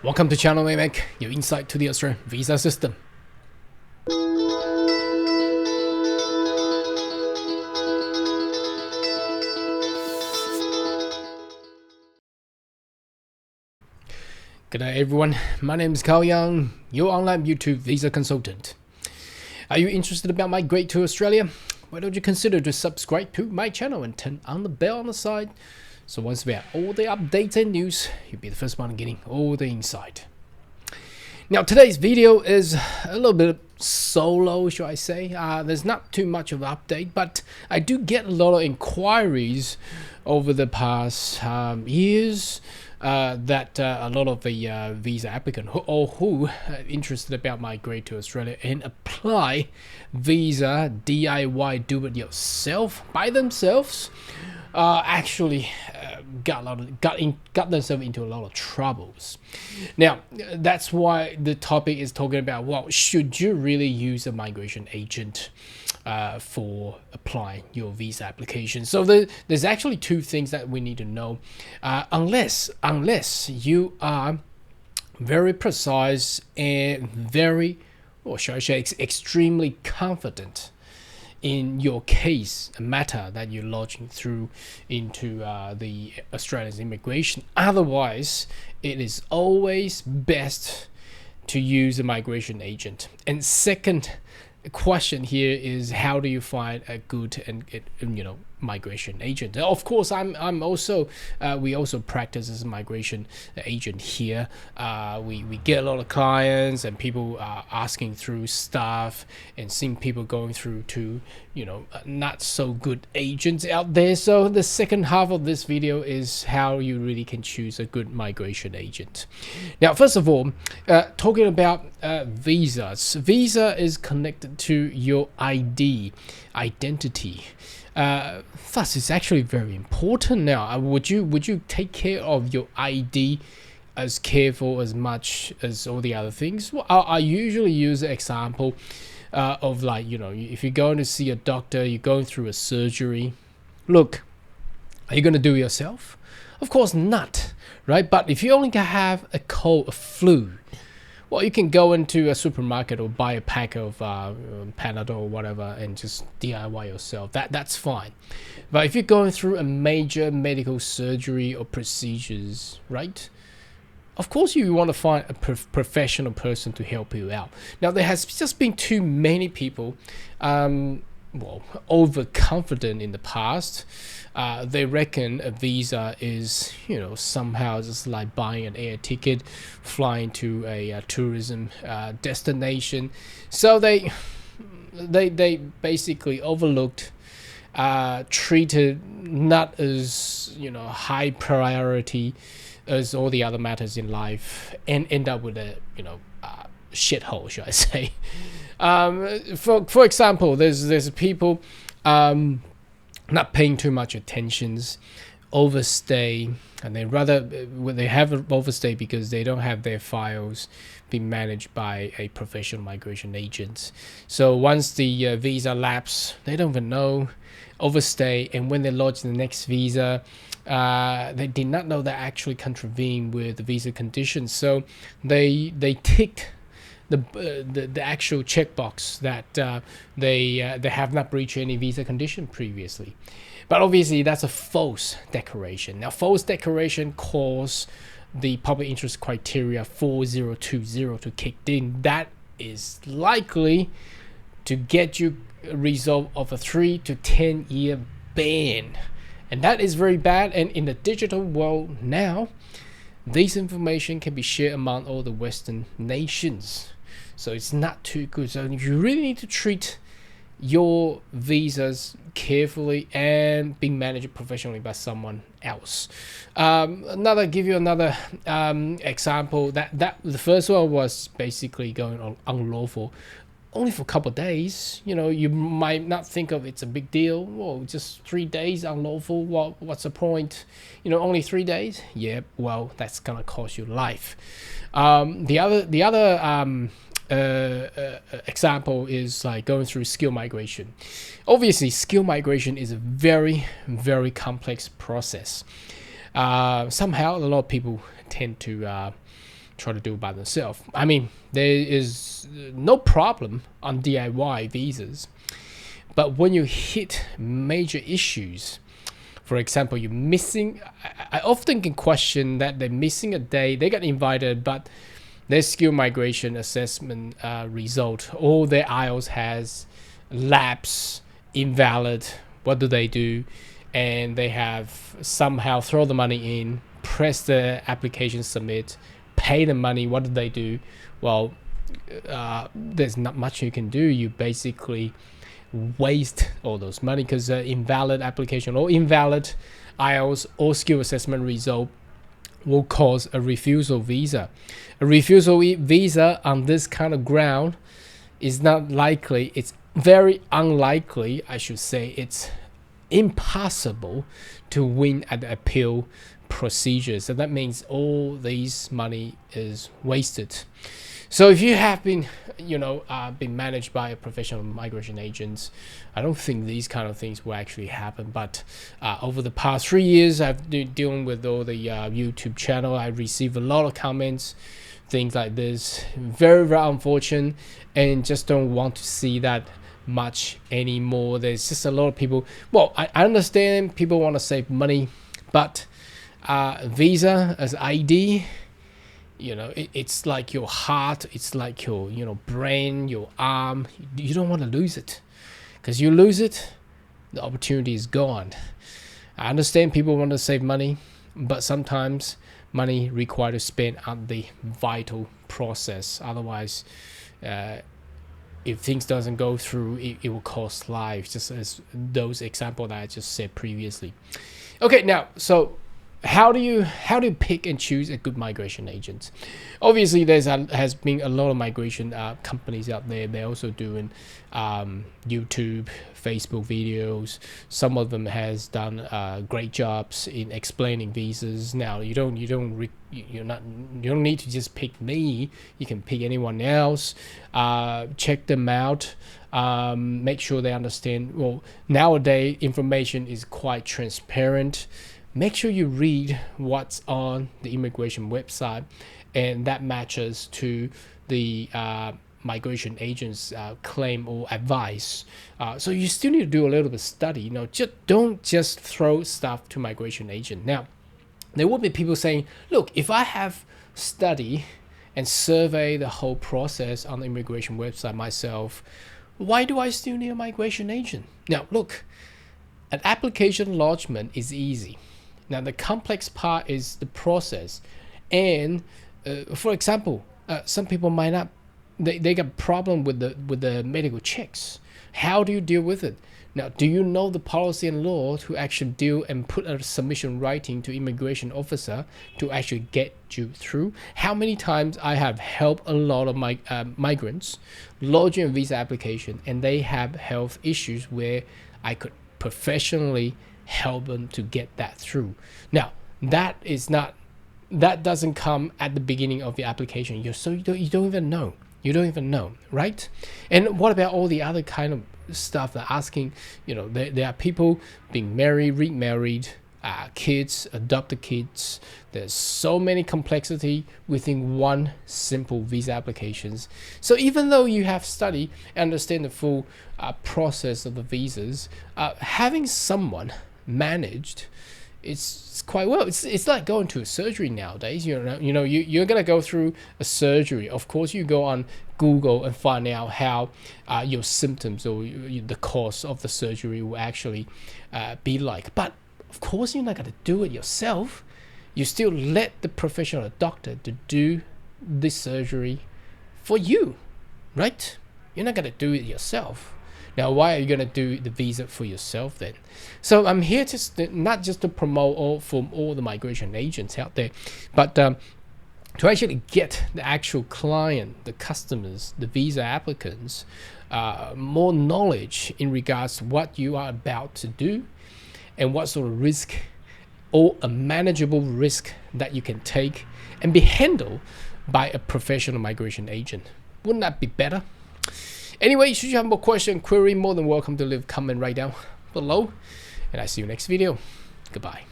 Welcome to Channel Make your insight to the Australian visa system. Good day everyone, my name is Karl, your online YouTube visa consultant. Are you interested about migrate to Australia? Why don't you consider to subscribe to my channel and turn on the bell on the side, so once we have all the updates and news, you'll be the first one getting all the insight. Now today's video is a little bit solo, should I say. There's not too much of an update, but I do get a lot of inquiries over the past years that a lot of the visa applicant who are interested about migrate to Australia and apply visa DIY, do it yourself by themselves, actually got themselves into a lot of troubles. Now that's why the topic is talking about, well, should you really use a migration agent for applying your visa application? So there's actually two things that we need to know, unless you are very precise and very, or should I say, extremely confident in your case, a matter that you're lodging through into the Australian immigration. Otherwise, it is always best to use a migration agent. And second question here is, how do you find a good and migration agent? Of course, I'm also we also practice as a migration agent here. We get a lot of clients and people are asking through stuff and seeing people going through to not so good agents out there. So the second half of this video is how you really can choose a good migration agent. Now first of all, talking about visas. Visa is connected to your identity. Thus it's actually very important. Now would you take care of your ID as careful as much as all the other things? Well, I usually use the example of, like, if you're going to see a doctor, you're going through a surgery. Look, are you going to do it yourself? Of course not, right? But if you only have a cold, a flu, well, you can go into a supermarket or buy a pack of Panadol or whatever and just DIY yourself. That's fine. But if you're going through a major medical surgery or procedures, right? Of course you want to find a professional person to help you out. Now there has just been too many people overconfident in the past. They reckon a visa is somehow just like buying an air ticket, flying to a tourism destination. So they basically overlooked, treated not as high priority as all the other matters in life, and end up with a shithole, should I say. For example, there's people not paying too much attentions, overstay, and they have overstay because they don't have their files being managed by a professional migration agent. So once the visa lapse, they don't even know, overstay, and when they lodge the next visa, they did not know that actually contravene with the visa conditions. So they ticked the actual checkbox that they have not breached any visa condition previously. But obviously that's a false declaration. Now false declaration cause the public interest criteria 4020 to kick in. That is likely to get you a result of a 3 to 10 year ban. And that is very bad. And in the digital world now, this information can be shared among all the Western nations. So it's not too good. So you really need to treat your visas carefully and being managed professionally by someone else. Give you another example. That the first one was basically going on unlawful only for a couple of days. You might not think of it's a big deal. Well, just 3 days unlawful. What's the point? Only 3 days. Yeah, well, that's gonna cost you life. The other example is like going through skill migration. Obviously, skill migration is a very, very complex process. Somehow, a lot of people tend to try to do it by themselves. I mean, there is no problem on DIY visas, but when you hit major issues, for example, you're missing, I often can question that they're missing a day, they got invited, but their skill migration assessment result, all their IELTS has lapse, invalid. What do they do? And they have somehow throw the money in, press the application submit, pay the money. What do they do? Well, there's not much you can do. You basically waste all those money, because invalid application or invalid IELTS or skill assessment result will cause a refusal visa. A refusal visa on this kind of ground is not likely. It's very unlikely, I should say. It's impossible to win at the appeal procedure. So that means all these money is wasted. So if you have been, been managed by a professional migration agent, I don't think these kind of things will actually happen. But over the past 3 years, I've been dealing with all the YouTube channel. I receive a lot of comments, things like this. Very, very unfortunate, and just don't want to see that much anymore. There's just a lot of people. Well, I understand people want to save money, but visa as ID, it's like your heart, it's like your brain, your arm. You don't want to lose it, because you lose it, the opportunity is gone. I understand people want to save money, but sometimes money required to spend on the vital process. Otherwise, if things doesn't go through, it will cost lives, just as those examples that I just said previously. Okay, now, so how do you pick and choose a good migration agent? Obviously, has been a lot of migration companies out there. They're also doing YouTube, Facebook videos. Some of them has done great jobs in explaining visas. Now you don't need to just pick me. You can pick anyone else. Check them out. Make sure they understand. Well, nowadays information is quite transparent. Make sure you read what's on the immigration website, and that matches to the migration agent's claim or advice. So you still need to do a little bit of study. Don't just throw stuff to migration agent. Now, there will be people saying, look, if I have study and survey the whole process on the immigration website myself, why do I still need a migration agent? Now, look, an application lodgement is easy. Now, the complex part is the process. And for example, some people might not, they got problem with the medical checks. How do you deal with it? Now, do you know the policy and law to actually deal and put a submission writing to immigration officer to actually get you through? How many times I have helped a lot of migrants lodging a visa application, and they have health issues where I could professionally help them to get that through. Now, that doesn't come at the beginning of the application. You don't even know, right? And what about all the other kind of stuff that asking, there are people being married, remarried, kids, adopted kids. There's so many complexity within one simple visa applications. So even though you have studied and understand the full process of the visas, having someone managed, it's quite well. It's like going to a surgery nowadays. You're gonna go through a surgery. Of course, you go on Google and find out how your symptoms or the course of the surgery will actually be like. But of course, you're not gonna do it yourself. You still let the professional doctor to do this surgery for you, right? You're not gonna do it yourself. Now, why are you going to do the visa for yourself then? So I'm here not just to promote all the migration agents out there, but to actually get the actual client, the customers, the visa applicants, more knowledge in regards to what you are about to do and what sort of risk or a manageable risk that you can take and be handled by a professional migration agent. Wouldn't that be better? Anyway, should you have more question, query, more than welcome to leave a comment right down below. And I see you next video. Goodbye.